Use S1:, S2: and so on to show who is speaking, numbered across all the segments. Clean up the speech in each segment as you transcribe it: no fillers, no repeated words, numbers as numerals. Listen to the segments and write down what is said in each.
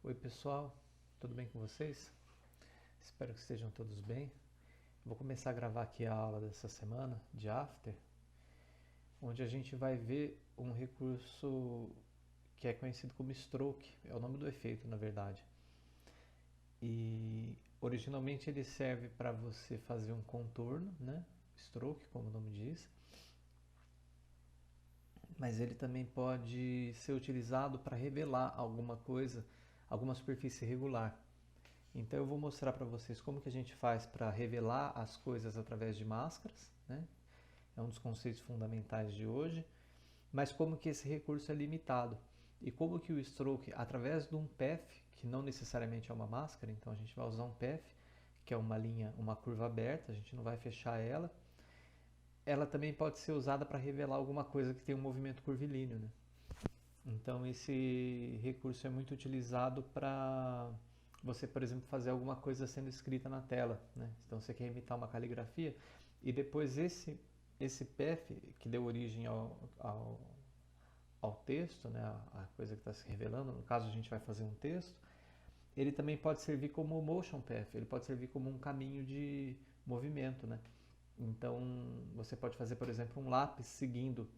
S1: Oi pessoal, tudo bem com vocês? Espero que estejam todos bem. Vou começar a gravar aqui a aula dessa semana de After, onde a gente vai ver um recurso que é conhecido como Stroke, é o nome do efeito na verdade. E originalmente ele serve para você fazer um contorno, né? Stroke, como o nome diz. Mas ele também pode ser utilizado para revelar alguma coisa, alguma superfície irregular. Então eu vou mostrar para vocês como que a gente faz para revelar as coisas através de máscaras, né? É um dos conceitos fundamentais de hoje, mas como que esse recurso é limitado e como que o stroke, através de um path, que não necessariamente é uma máscara, então a gente vai usar um path, que é uma linha, uma curva aberta, a gente não vai fechar ela. Ela também pode ser usada para revelar alguma coisa que tem um movimento curvilíneo, né? Então esse recurso é muito utilizado para você, por exemplo, fazer alguma coisa sendo escrita na tela, né? Então você quer imitar uma caligrafia e depois esse path que deu origem ao texto, né? A coisa que está se revelando, no caso a gente vai fazer um texto, ele também pode servir como motion path, ele pode servir como um caminho de movimento, né? Então você pode fazer, por exemplo, um lápis seguindo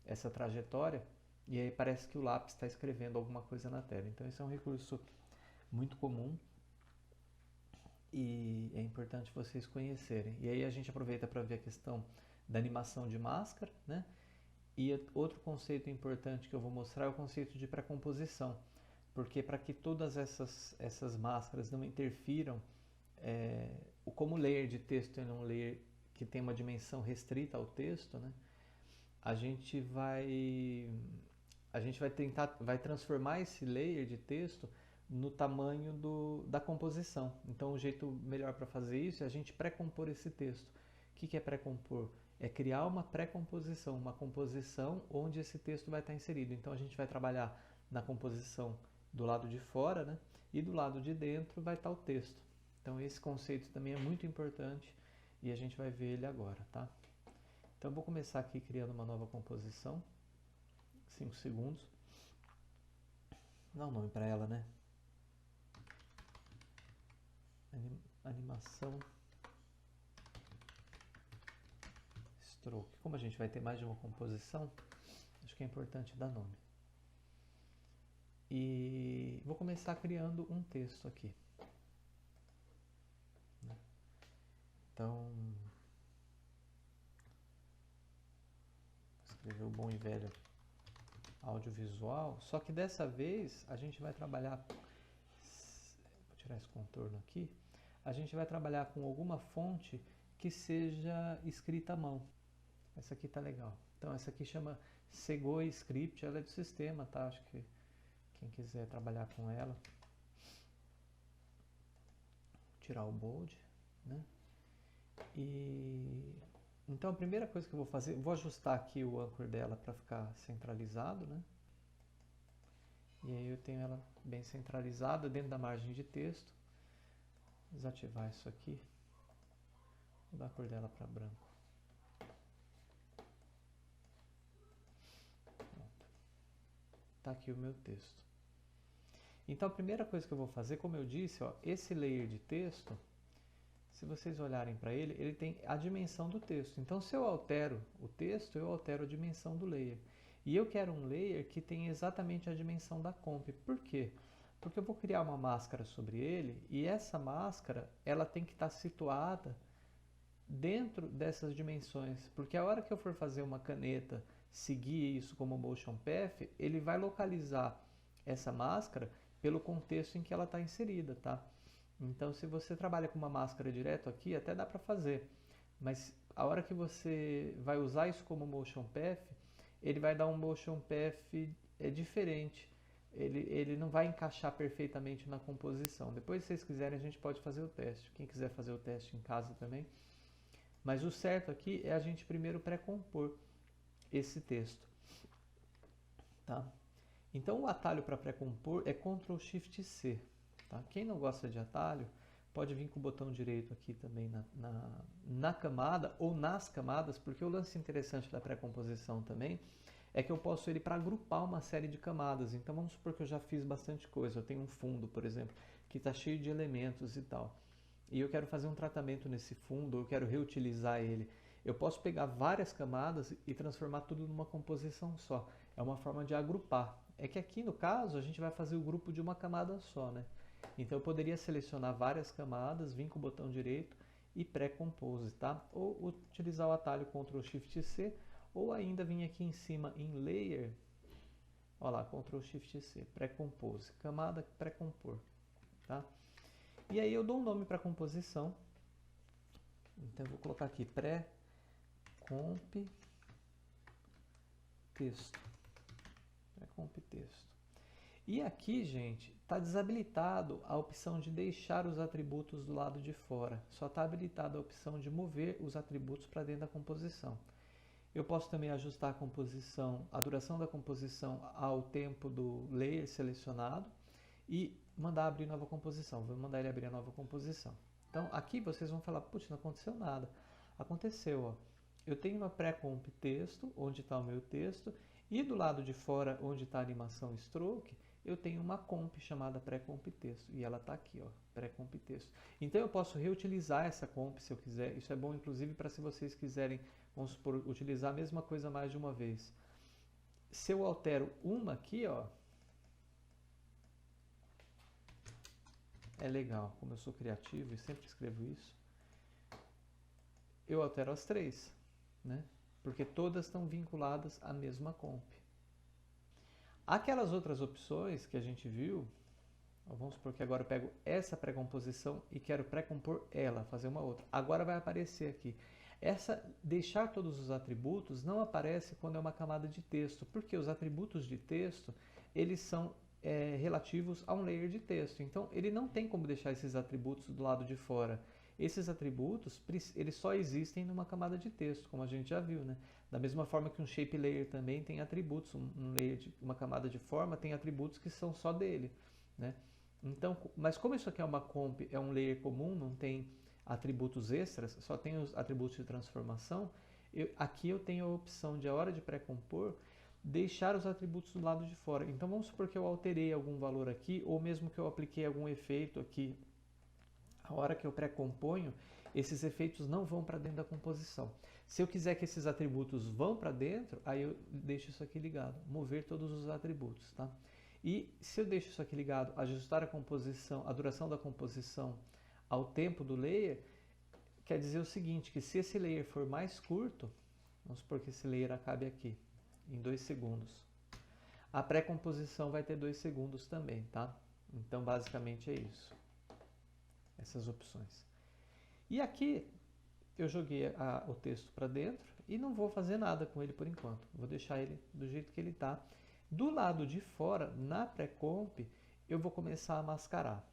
S1: essa trajetória e aí parece que o lápis está escrevendo alguma coisa na tela. Então esse é um recurso muito comum e é importante vocês conhecerem. E aí a gente aproveita para ver a questão da animação de máscara, né? E outro conceito importante que eu vou mostrar é o conceito de pré-composição, porque para que todas essas máscaras não interfiram, como o layer de texto é um layer que tem uma dimensão restrita ao texto, né? A gente vai tentar, vai transformar esse layer de texto no tamanho da composição. Então, o jeito melhor para fazer isso é a gente pré-compor esse texto. O que é pré-compor? É criar uma pré-composição, uma composição onde esse texto vai estar inserido. Então, a gente vai trabalhar na composição do lado de fora, né? E do lado de dentro vai estar o texto. Então, esse conceito também é muito importante e a gente vai ver ele agora, tá? Então, eu vou começar aqui criando uma nova composição. 5 segundos. Dá um nome para ela, né? Animação stroke. Como a gente vai ter mais de uma composição, acho que é importante dar nome. E vou começar criando um texto aqui. Então, vou escrever o bom e velho audiovisual, só que dessa vez a gente vai trabalhar, vou tirar esse contorno aqui, a gente vai trabalhar com alguma fonte que seja escrita à mão. Essa aqui tá legal. Então essa aqui chama Segoe Script, ela é do sistema, tá? Acho que quem quiser trabalhar com ela, tirar o bold, né? E então a primeira coisa que eu vou fazer, vou ajustar aqui o anchor dela para ficar centralizado, né? E aí eu tenho ela bem centralizada dentro da margem de texto. Desativar isso aqui. Vou dar a cor dela para branco. Tá aqui o meu texto. Então a primeira coisa que eu vou fazer, como eu disse, ó, esse layer de texto, se vocês olharem para ele, ele tem a dimensão do texto. Então se eu altero o texto, eu altero a dimensão do layer. E eu quero um layer que tenha exatamente a dimensão da comp. Por quê? Porque eu vou criar uma máscara sobre ele e essa máscara ela tem que estar situada dentro dessas dimensões. Porque a hora que eu for fazer uma caneta, seguir isso como motion path, ele vai localizar essa máscara pelo contexto em que ela está inserida, tá? Então, se você trabalha com uma máscara direto aqui, até dá para fazer. Mas a hora que você vai usar isso como motion path, ele vai dar um motion path diferente. Ele não vai encaixar perfeitamente na composição. Depois, se vocês quiserem, a gente pode fazer o teste. Quem quiser fazer o teste em casa também. Mas o certo aqui é a gente primeiro pré-compor esse texto. Tá? Então, o atalho para pré-compor é Ctrl Shift C. Tá? Quem não gosta de atalho, pode vir com o botão direito aqui também na camada ou nas camadas, porque o lance interessante da pré-composição também é que eu posso ele para agrupar uma série de camadas. Então vamos supor que eu já fiz bastante coisa. Eu tenho um fundo, por exemplo, que está cheio de elementos e tal. E eu quero fazer um tratamento nesse fundo, ou eu quero reutilizar ele. Eu posso pegar várias camadas e transformar tudo numa composição só. É uma forma de agrupar. É que aqui no caso a gente vai fazer o grupo de uma camada só, né? Então eu poderia selecionar várias camadas, vir com o botão direito e pré-compose, tá? Ou utilizar o atalho Ctrl Shift C, ou ainda vir aqui em cima em Layer, olha lá, Ctrl Shift C, pré-compose, camada pré-compor, tá? E aí eu dou um nome para a composição, então eu vou colocar aqui pré-comp texto, pré-comp texto. E aqui, gente, está desabilitado a opção de deixar os atributos do lado de fora. Só está habilitada a opção de mover os atributos para dentro da composição. Eu posso também ajustar a composição, a duração da composição ao tempo do layer selecionado e mandar abrir nova composição. Vou mandar ele abrir a nova composição. Então, aqui vocês vão falar, putz, não aconteceu nada. Aconteceu, ó. Eu tenho uma pré-comp texto, onde está o meu texto, e do lado de fora, onde está a animação stroke, eu tenho uma comp chamada pré-comp texto, e ela está aqui, ó, pré-comp texto. Então eu posso reutilizar essa comp se eu quiser. Isso é bom, inclusive, para se vocês quiserem, vamos supor, utilizar a mesma coisa mais de uma vez. Se eu altero uma aqui, ó, é legal, como eu sou criativo e sempre escrevo isso, eu altero as três, né? Porque todas estão vinculadas à mesma comp. Aquelas outras opções que a gente viu, vamos supor que agora eu pego essa pré-composição e quero pré-compor ela, fazer uma outra. Agora vai aparecer aqui. Deixar todos os atributos não aparece quando é uma camada de texto, porque os atributos de texto, eles são relativos a um layer de texto. Então, ele não tem como deixar esses atributos do lado de fora. Esses atributos, eles só existem numa camada de texto, como a gente já viu, né? Da mesma forma que um shape layer também tem atributos, uma camada de forma tem atributos que são só dele, né? Então, mas como isso aqui é uma comp, é um layer comum, não tem atributos extras, só tem os atributos de transformação, aqui eu tenho a opção de, a hora de pré-compor, deixar os atributos do lado de fora. Então vamos supor que eu alterei algum valor aqui, ou mesmo que eu apliquei algum efeito aqui. A hora que eu pré-componho, esses efeitos não vão para dentro da composição. Se eu quiser que esses atributos vão para dentro, aí eu deixo isso aqui ligado, mover todos os atributos, tá? E se eu deixo isso aqui ligado, ajustar a composição, a duração da composição ao tempo do layer, quer dizer o seguinte, que se esse layer for mais curto, vamos supor que esse layer acabe aqui, em 2 segundos. A pré-composição vai ter 2 segundos também, tá? Então, basicamente é isso. Essas opções. E aqui, eu joguei o texto para dentro e não vou fazer nada com ele por enquanto. Vou deixar ele do jeito que ele está. Do lado de fora, na pré-comp, eu vou começar a mascarar.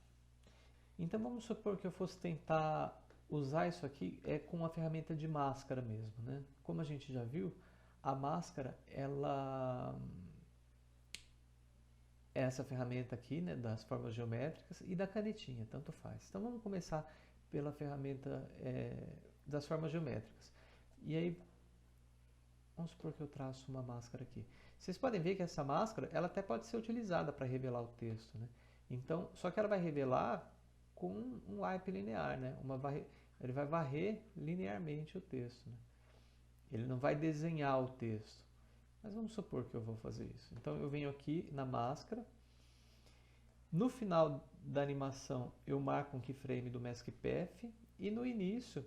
S1: Então, vamos supor que eu fosse tentar usar isso aqui com uma ferramenta de máscara mesmo, né? Como a gente já viu, a máscara, ela é essa ferramenta aqui, né, das formas geométricas e da canetinha, tanto faz. Então vamos começar pela ferramenta das formas geométricas. E aí, vamos supor que eu traço uma máscara aqui. Vocês podem ver que essa máscara, ela até pode ser utilizada para revelar o texto, né? Então, só que ela vai revelar com um wipe linear, né? Ele vai varrer linearmente o texto, né? Ele não vai desenhar o texto. Mas vamos supor que eu vou fazer isso. Então eu venho aqui na máscara. No final da animação eu marco um keyframe do Mask Path. E no início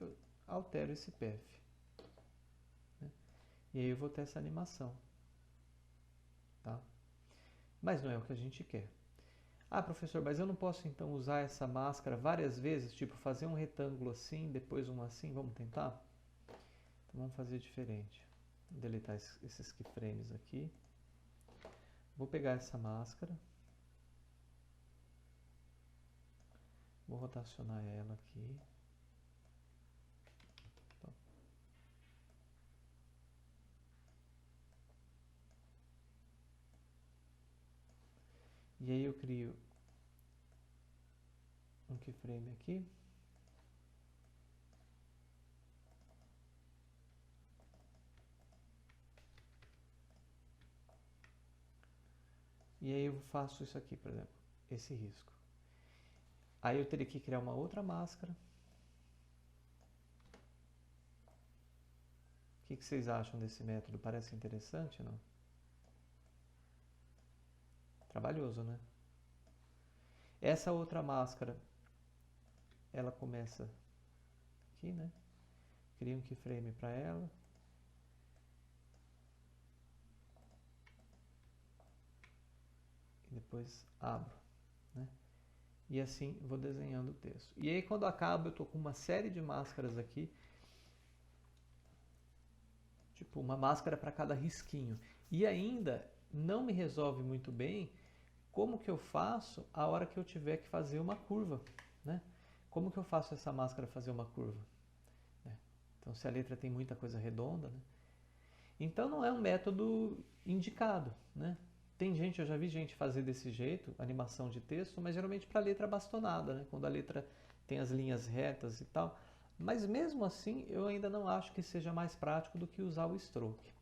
S1: eu altero esse path. Né? E aí eu vou ter essa animação. Tá? Mas não é o que a gente quer. Ah, professor, mas eu não posso então usar essa máscara várias vezes? Tipo, fazer um retângulo assim, depois um assim? Vamos tentar? Então vamos fazer diferente. Vou deletar esses keyframes aqui. Vou pegar essa máscara. Vou rotacionar ela aqui. Então. E aí eu crio um keyframe aqui. e aí eu faço isso aqui, por exemplo, esse risco. Aí eu teria que criar uma outra máscara. O que vocês acham desse método? Parece interessante, não? Trabalhoso, né? Essa outra máscara, ela começa aqui, né? Cria um keyframe para ela. E depois abro, né? E assim vou desenhando o texto. E aí quando acaba eu tô com uma série de máscaras aqui. Tipo, uma máscara para cada risquinho. E ainda não me resolve muito bem como que eu faço a hora que eu tiver que fazer uma curva, né? Como que eu faço essa máscara fazer uma curva? Então, se a letra tem muita coisa redonda, né? Então, não é um método indicado, né? Tem gente, eu já vi gente fazer desse jeito, animação de texto, mas geralmente para letra bastonada, né? Quando a letra tem as linhas retas e tal. Mas mesmo assim, eu ainda não acho que seja mais prático do que usar o stroke.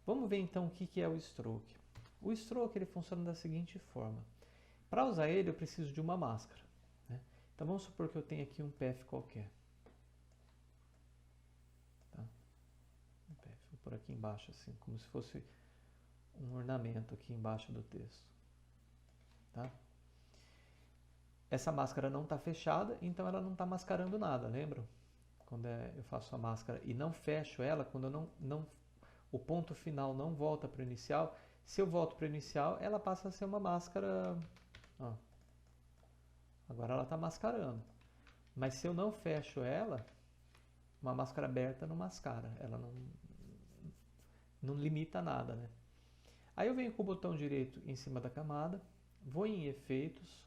S1: Vamos ver então o que é o stroke. O stroke ele funciona da seguinte forma. Para usar ele, eu preciso de uma máscara, né? Então vamos supor que eu tenho aqui um path qualquer. Tá? Um path, vou por aqui embaixo assim, como se fosse um ornamento aqui embaixo do texto. Tá? Essa máscara não está fechada, então ela não está mascarando nada, lembram? Quando eu faço a máscara e não fecho ela, quando eu o ponto final não volta para o inicial, se eu volto para o inicial, ela passa a ser uma máscara. Ó, agora ela está mascarando. Mas se eu não fecho ela, uma máscara aberta não mascara, ela não limita nada, né? Aí eu venho com o botão direito em cima da camada, vou em efeitos,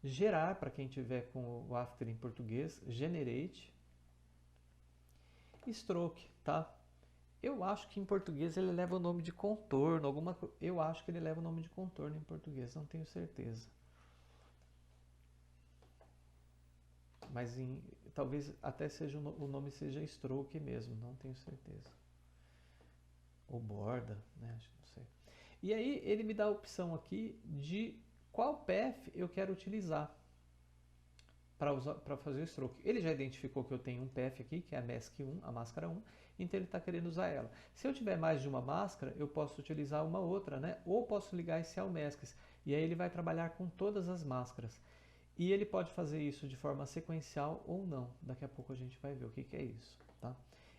S1: gerar, para quem tiver com o After em português, generate, stroke, tá? Eu acho que em português ele leva o nome de contorno, eu acho que ele leva o nome de contorno em português, não tenho certeza. Mas talvez até seja o nome seja stroke mesmo, não tenho certeza. Ou borda, né? Acho que não sei. E aí ele me dá a opção aqui de qual path eu quero utilizar para fazer o stroke. Ele já identificou que eu tenho um path aqui, que é a Mask 1, a máscara 1, então ele está querendo usar ela. Se eu tiver mais de uma máscara, eu posso utilizar uma outra, né? Ou posso ligar esse All Masks, e aí ele vai trabalhar com todas as máscaras. E ele pode fazer isso de forma sequencial ou não. Daqui a pouco a gente vai ver o que é isso. Tá?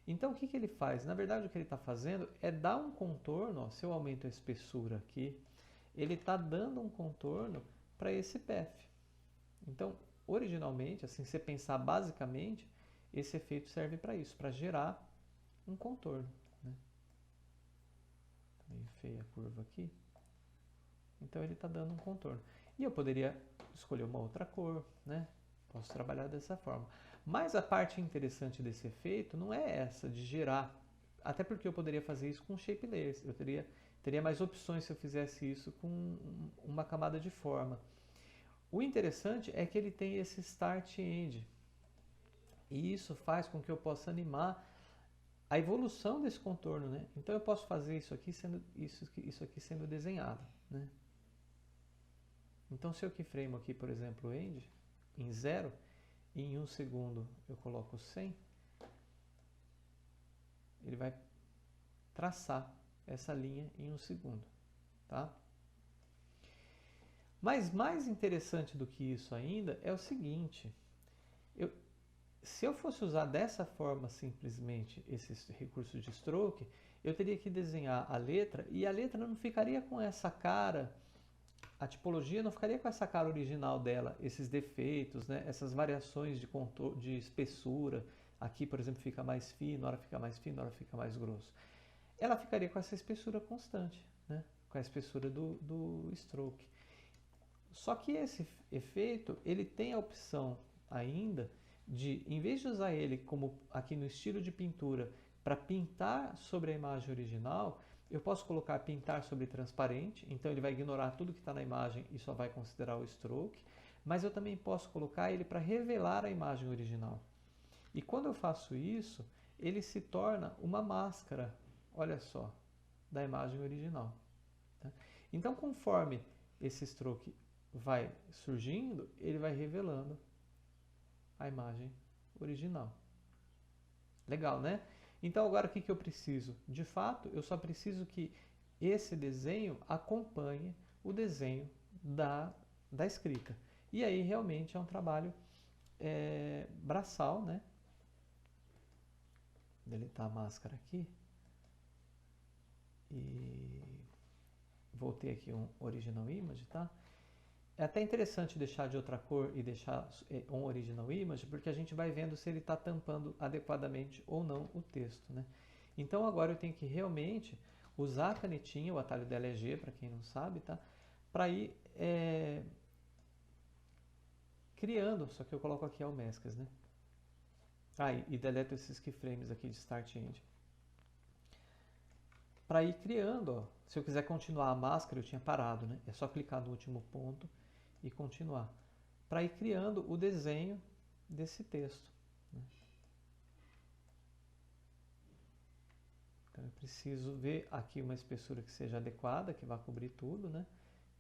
S1: Então o que ele faz? Na verdade o que ele está fazendo é dar um contorno, ó, se eu aumento a espessura aqui, ele está dando um contorno para esse path. Então, originalmente, assim, se você pensar basicamente, esse efeito serve para isso, para gerar um contorno. Né? Tá meio feia a curva aqui. Então ele está dando um contorno. E eu poderia escolher uma outra cor, né? Posso trabalhar dessa forma. Mas a parte interessante desse efeito não é essa de gerar, até porque eu poderia fazer isso com shape layers. Eu teria mais opções se eu fizesse isso com uma camada de forma. O interessante é que ele tem esse start end. E isso faz com que eu possa animar a evolução desse contorno, né? Então eu posso fazer isso aqui sendo desenhado, né? Então se eu keyframe aqui, por exemplo, end em 0, e em 1 segundo eu coloco 100, ele vai traçar essa linha em 1 segundo, tá? Mas mais interessante do que isso ainda é o seguinte, se eu fosse usar dessa forma simplesmente esses recursos de stroke, eu teria que desenhar a letra e a letra não ficaria com essa cara, a tipologia não ficaria com essa cara original dela, esses defeitos, né? Essas variações de espessura. Aqui, por exemplo, fica mais fino, hora fica mais fino, hora fica mais grosso. Ela ficaria com essa espessura constante, né? Com a espessura do stroke. Só que esse efeito, ele tem a opção ainda de, em vez de usar ele como aqui no estilo de pintura, para pintar sobre a imagem original, eu posso colocar pintar sobre transparente, então ele vai ignorar tudo que está na imagem e só vai considerar o stroke, mas eu também posso colocar ele para revelar a imagem original. E quando eu faço isso, ele se torna uma máscara, olha só, da imagem original. Tá? Então, conforme esse stroke vai surgindo, ele vai revelando a imagem original. Legal, né? Então agora o que eu preciso? De fato, eu só preciso que esse desenho acompanhe o desenho da escrita. E aí realmente é um trabalho braçal, né? Deletar a máscara aqui. E voltei aqui um original image, tá? É até interessante deixar de outra cor e deixar um original image, porque a gente vai vendo se ele está tampando adequadamente ou não o texto, né? Então agora eu tenho que realmente usar a canetinha, o atalho dela é G, para quem não sabe, tá? Para ir criando, só que eu coloco aqui almescas, né? Ah, e deleto esses keyframes aqui de Start End. Para ir criando, ó, se eu quiser continuar a máscara, eu tinha parado, né? É só clicar no último ponto e continuar. Para ir criando o desenho desse texto, né? Então eu preciso ver aqui uma espessura que seja adequada, que vá cobrir tudo, né?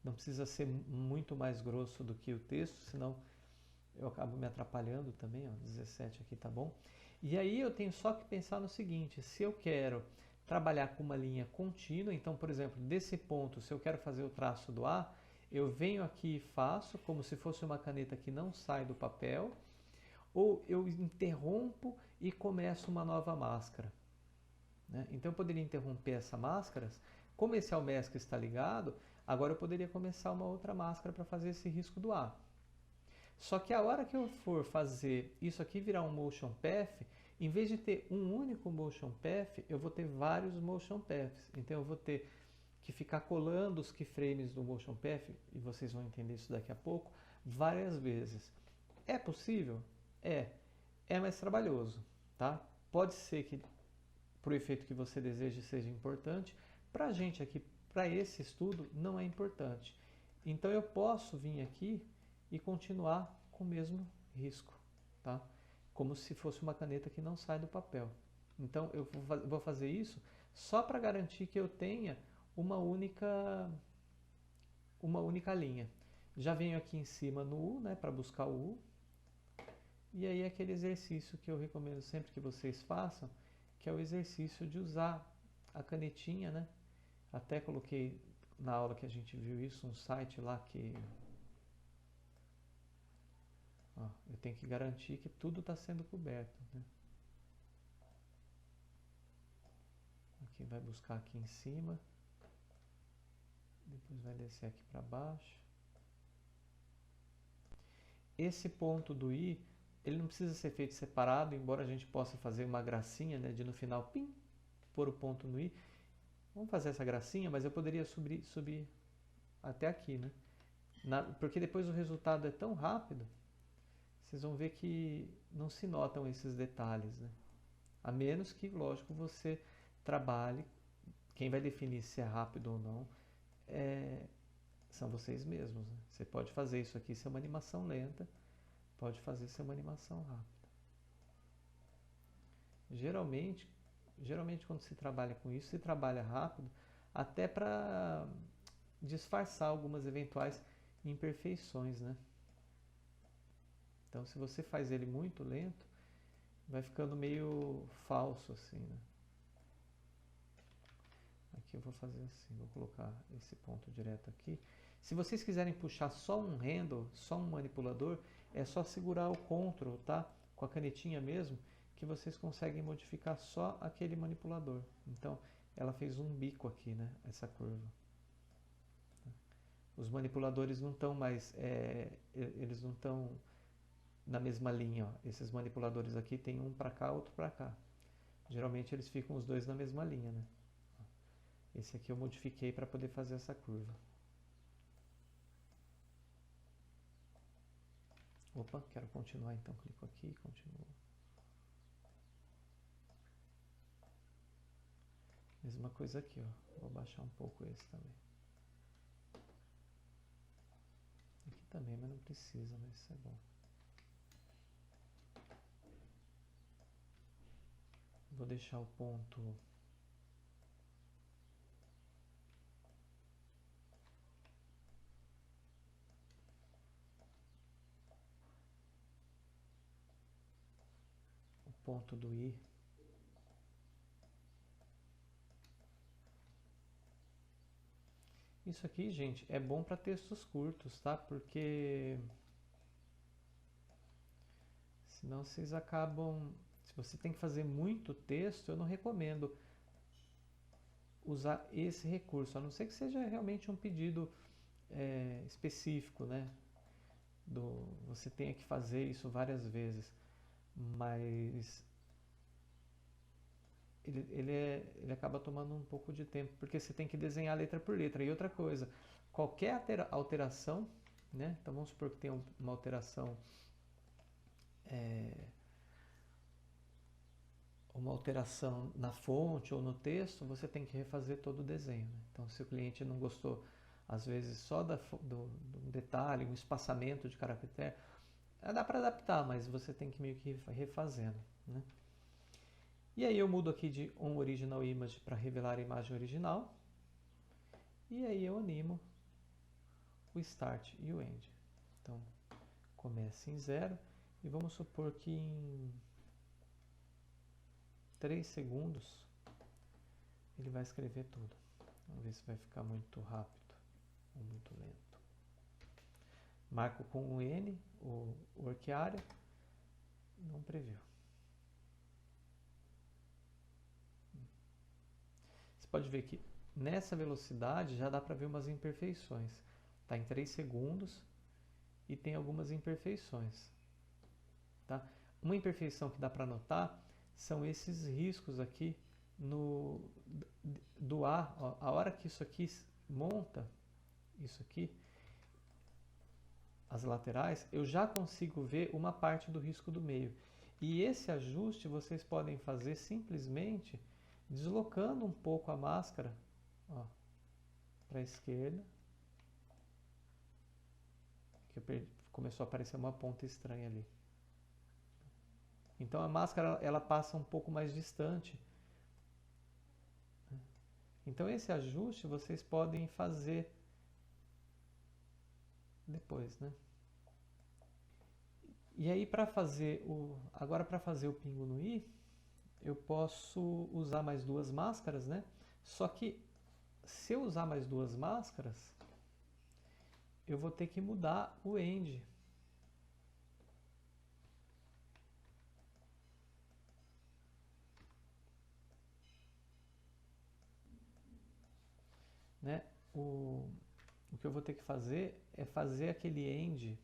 S1: Não precisa ser muito mais grosso do que o texto, senão eu acabo me atrapalhando também, ó, 17 aqui tá bom. E aí eu tenho só que pensar no seguinte, se eu quero trabalhar com uma linha contínua, então, por exemplo, desse ponto, se eu quero fazer o traço do A, eu venho aqui e faço como se fosse uma caneta que não sai do papel, ou eu interrompo e começo uma nova máscara, né? Então eu poderia interromper essa máscara, como esse almesca está ligado, agora eu poderia começar uma outra máscara para fazer esse risco do A. Só que a hora que eu for fazer isso aqui virar um motion path, em vez de ter um único motion path, eu vou ter vários motion paths. Então eu vou ter que ficar colando os keyframes do motion path, e vocês vão entender isso daqui a pouco, várias vezes. É possível? É mais trabalhoso, tá? Pode ser que, para o efeito que você deseja, seja importante. Para a gente aqui, para esse estudo, não é importante. Então eu posso vir aqui e continuar com o mesmo risco, tá? Como se fosse uma caneta que não sai do papel. Então eu vou fazer isso só para garantir que eu tenha uma única linha. Já venho aqui em cima no U, né, para buscar o U. E aí aquele exercício que eu recomendo sempre que vocês façam, que é o exercício de usar a canetinha, né? Até coloquei na aula que a gente viu isso, um site lá que... Ó, eu tenho que garantir que tudo está sendo coberto, né? Aqui vai buscar aqui em cima. Depois vai descer aqui para baixo. Esse ponto do I, ele não precisa ser feito separado, embora a gente possa fazer uma gracinha, né, de no final, pim, pôr o ponto no I. Vamos fazer essa gracinha, mas eu poderia subir até aqui, né? Porque depois o resultado é tão rápido, vocês vão ver que não se notam esses detalhes, né? A menos que, lógico, você trabalhe, quem vai definir se é rápido ou não são vocês mesmos, né? Você pode fazer isso aqui ser uma animação lenta, pode fazer ser uma animação rápida. Geralmente quando se trabalha com isso, se trabalha rápido, até para disfarçar algumas eventuais imperfeições, né? Então, se você faz ele muito lento, vai ficando meio falso assim, né? Aqui eu vou fazer assim, vou colocar esse ponto direto aqui. Se vocês quiserem puxar só um handle, só um manipulador, é só segurar o Ctrl, tá? Com a canetinha mesmo, que vocês conseguem modificar só aquele manipulador. Então, ela fez um bico aqui, né? Essa curva. Os manipuladores não estão mais, eles não estão na mesma linha, ó. Esses manipuladores aqui tem um para cá, outro para cá. Geralmente eles ficam os dois na mesma linha, né? Esse aqui eu modifiquei para poder fazer essa curva. Opa, quero continuar, então clico aqui e continuo. Mesma coisa aqui, ó. Vou baixar um pouco esse também. Aqui também, mas não precisa, mas isso é bom. Vou deixar o ponto ponto do I. Isso aqui, gente, é bom para textos curtos, tá? Porque senão vocês acabam... Se você tem que fazer muito texto, eu não recomendo usar esse recurso, a não ser que seja realmente um pedido específico, né? Você tenha que fazer isso várias vezes, mas ele acaba tomando um pouco de tempo, porque você tem que desenhar letra por letra. E outra coisa, qualquer alteração, né? Então vamos supor que tem uma alteração, na fonte ou no texto, você tem que refazer todo o desenho, né? Então, se o cliente não gostou, às vezes, só do detalhe, um espaçamento de caractere, dá para adaptar, mas você tem que meio que ir refazendo, né? E aí eu mudo aqui de On Original Image para revelar a imagem original. E aí eu animo o Start e o End. Então, começa em 0 e vamos supor que em 3 segundos ele vai escrever tudo. Vamos ver se vai ficar muito rápido ou muito lento. Marco com o N, o Work Area, não previu. Você pode ver que nessa velocidade já dá para ver umas imperfeições. Está em 3 segundos e tem algumas imperfeições. Tá? Uma imperfeição que dá para notar são esses riscos aqui do A. Ó, a hora que isso aqui monta, isso aqui, as laterais, eu já consigo ver uma parte do risco do meio. E esse ajuste vocês podem fazer simplesmente deslocando um pouco a máscara para a esquerda. Que começou a aparecer uma ponta estranha ali. Então a máscara ela passa um pouco mais distante. Então esse ajuste vocês podem fazer depois, né? E aí agora para fazer o pingo no I, eu posso usar mais 2 máscaras, né? Só que se eu usar mais 2 máscaras, eu vou ter que mudar o End. Né? O que eu vou ter que fazer é fazer aquele End,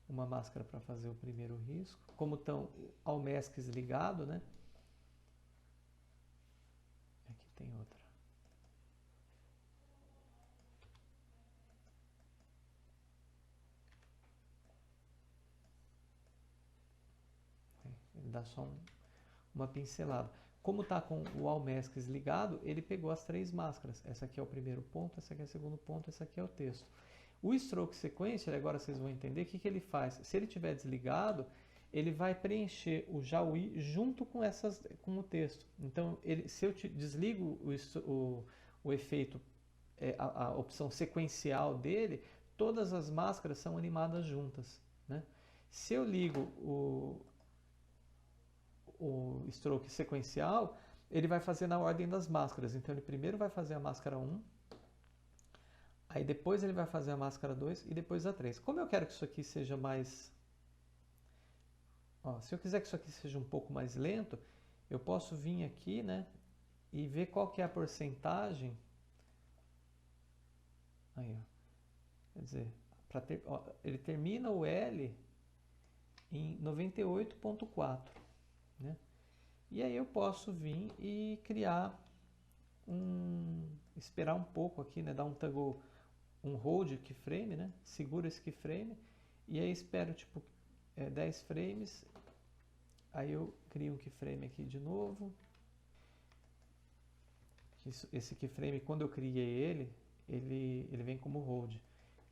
S1: uma máscara para fazer o primeiro risco. Como estão ao Masks ligado, né? Aqui tem outra. Ele dá só uma pincelada. Como está com o All Masks ligado, ele pegou as 3 máscaras. Essa aqui é o primeiro ponto, essa aqui é o segundo ponto, essa aqui é o texto. O Stroke Sequencer, agora vocês vão entender o que ele faz. Se ele estiver desligado, ele vai preencher o JAWI junto com o texto. Então, se eu desligo o efeito, a opção sequencial dele, todas as máscaras são animadas juntas, né? Se eu ligo o stroke sequencial, ele vai fazer na ordem das máscaras. Então, ele primeiro vai fazer a máscara 1, aí depois ele vai fazer a máscara 2 e depois a 3. Como eu quero que isso aqui seja mais... se eu quiser que isso aqui seja um pouco mais lento, eu posso vir aqui, né, e ver qual que é a porcentagem. Aí, quer dizer, ele termina o L em 98,4, né? E aí eu posso vir e criar esperar um pouco aqui, né? Dar um hold keyframe, né? Segura esse keyframe e aí espero tipo 10 frames. Aí eu crio um keyframe aqui de novo. Esse keyframe, quando eu criei ele vem como hold.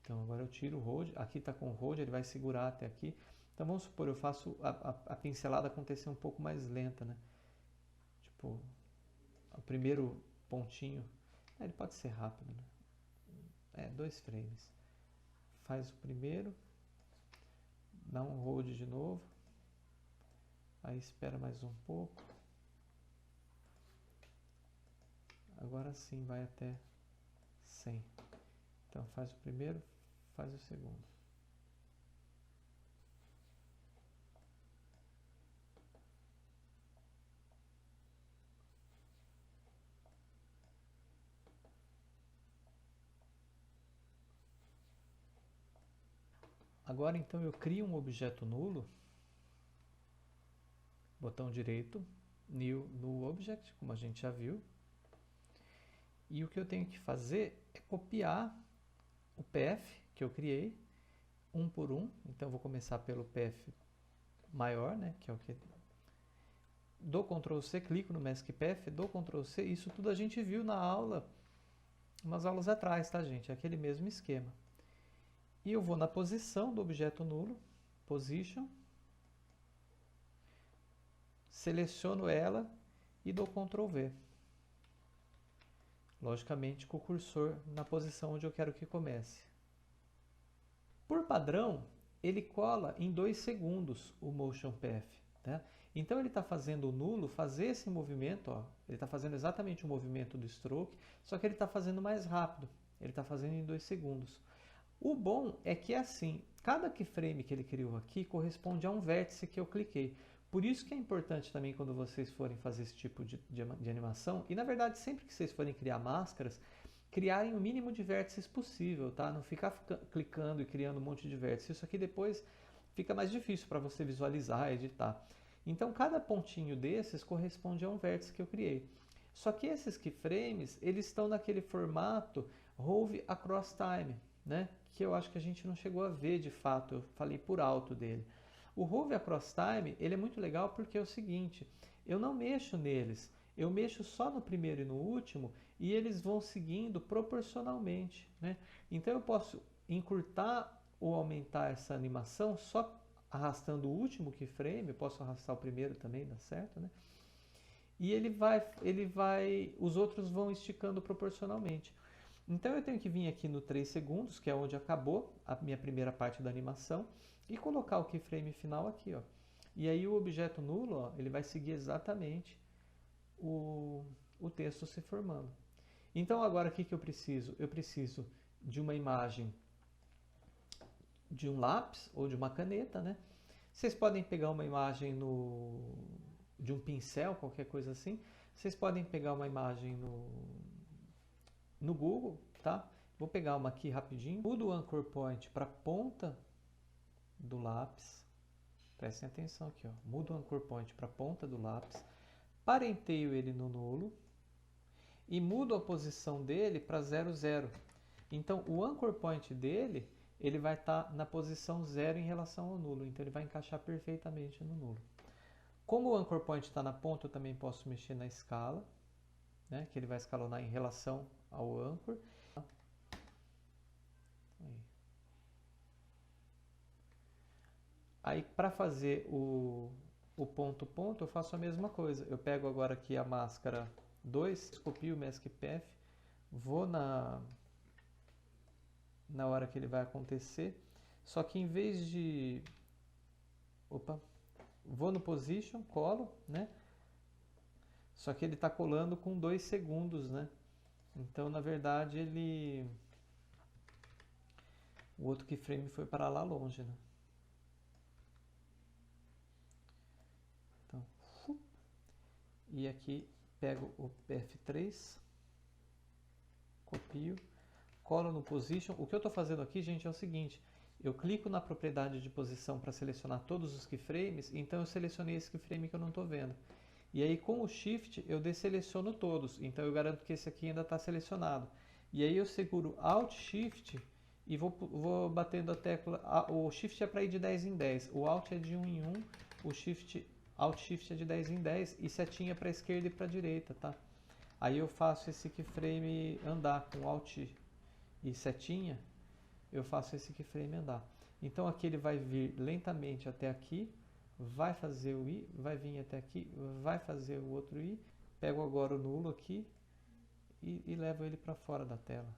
S1: Então agora eu tiro o hold. Aqui está com o hold, ele vai segurar até aqui. Então vamos supor, eu faço a pincelada acontecer um pouco mais lenta, né? Tipo, o primeiro pontinho, ele pode ser rápido, né? 2 frames. Faz o primeiro, dá um hold de novo, Aí espera mais um pouco. Agora sim vai até 100. Então faz o primeiro, faz o segundo. Agora então eu crio um objeto nulo, botão direito, New Null Object, como a gente já viu. E o que eu tenho que fazer é copiar o path que eu criei, um por um. Então eu vou começar pelo path maior, né, que é o que... Dou Ctrl C, clico no Mask Path, dou Ctrl C, isso tudo a gente viu na aula, umas aulas atrás, tá gente? É aquele mesmo esquema. E eu vou na posição do objeto nulo, Position, seleciono ela e dou Ctrl V. Logicamente com o cursor na posição onde eu quero que comece. Por padrão, ele cola em 2 segundos o Motion Path. Tá? Então ele está fazendo o nulo fazer esse movimento, ó, ele está fazendo exatamente o movimento do stroke, só que ele está fazendo mais rápido, ele está fazendo em 2 segundos. O bom é que é assim, cada keyframe que ele criou aqui corresponde a um vértice que eu cliquei. Por isso que é importante também quando vocês forem fazer esse tipo de animação, e na verdade sempre que vocês forem criar máscaras, criarem o mínimo de vértices possível, tá? Não ficar clicando e criando um monte de vértices. Isso aqui depois fica mais difícil para você visualizar e editar. Então cada pontinho desses corresponde a um vértice que eu criei. Só que esses keyframes, eles estão naquele formato Rove Across Time, né? Que eu acho que a gente não chegou a ver de fato, eu falei por alto dele. O Rove Across Time, ele é muito legal porque é o seguinte, eu não mexo neles, eu mexo só no primeiro e no último e eles vão seguindo proporcionalmente, né? Então eu posso encurtar ou aumentar essa animação só arrastando o último keyframe, eu posso arrastar o primeiro também, dá certo, né? E os outros vão esticando proporcionalmente. Então eu tenho que vir aqui no 3 segundos, que é onde acabou a minha primeira parte da animação, e colocar o keyframe final aqui, ó. E aí o objeto nulo, ó, ele vai seguir exatamente o texto se formando. Então agora o que eu preciso? Eu preciso de uma imagem de um lápis ou de uma caneta, né? Vocês podem pegar uma imagem de um pincel, qualquer coisa assim. Vocês podem pegar uma imagem no Google, tá? Vou pegar uma aqui rapidinho. Mudo o Anchor Point para a ponta do lápis. Prestem atenção aqui, ó. Mudo o Anchor Point para a ponta do lápis. Parenteio ele no nulo. E mudo a posição dele para 0, 0. Então, o Anchor Point dele, ele vai estar na posição 0 em relação ao nulo. Então, ele vai encaixar perfeitamente no nulo. Como o Anchor Point está na ponta, eu também posso mexer na escala, né? Que ele vai escalonar em relação ao Anchor. Aí, para fazer o ponto, eu faço a mesma coisa. Eu pego agora aqui a máscara 2, copio o Mask Path, vou na hora que ele vai acontecer, só que em vez de... vou no Position, colo, né? Só que ele está colando com 2 segundos, né? Então, na verdade, o outro keyframe foi para lá longe, né? Então, e aqui pego o PF3, copio, colo no Position. O que eu estou fazendo aqui, gente, é o seguinte. Eu clico na propriedade de posição para selecionar todos os keyframes, então eu selecionei esse keyframe que eu não estou vendo. E aí com o Shift eu desseleciono todos, então eu garanto que esse aqui ainda está selecionado. E aí eu seguro Alt Shift e vou batendo a tecla, o Shift é para ir de 10 em 10, o Alt é de 1 em 1, o Alt Shift é de 10 em 10 e setinha para a esquerda e para a direita, tá? Aí eu faço esse keyframe andar com Alt e setinha, eu faço esse keyframe andar. Então aqui ele vai vir lentamente até aqui, vai fazer o I, vai vir até aqui, vai fazer o outro I, pego agora o nulo aqui e levo ele para fora da tela.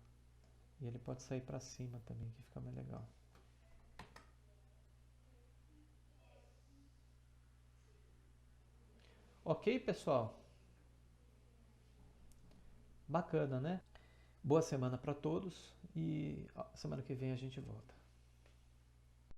S1: E ele pode sair para cima também, que fica mais legal. Ok, pessoal? Bacana, né? Boa semana para todos e semana que vem a gente volta.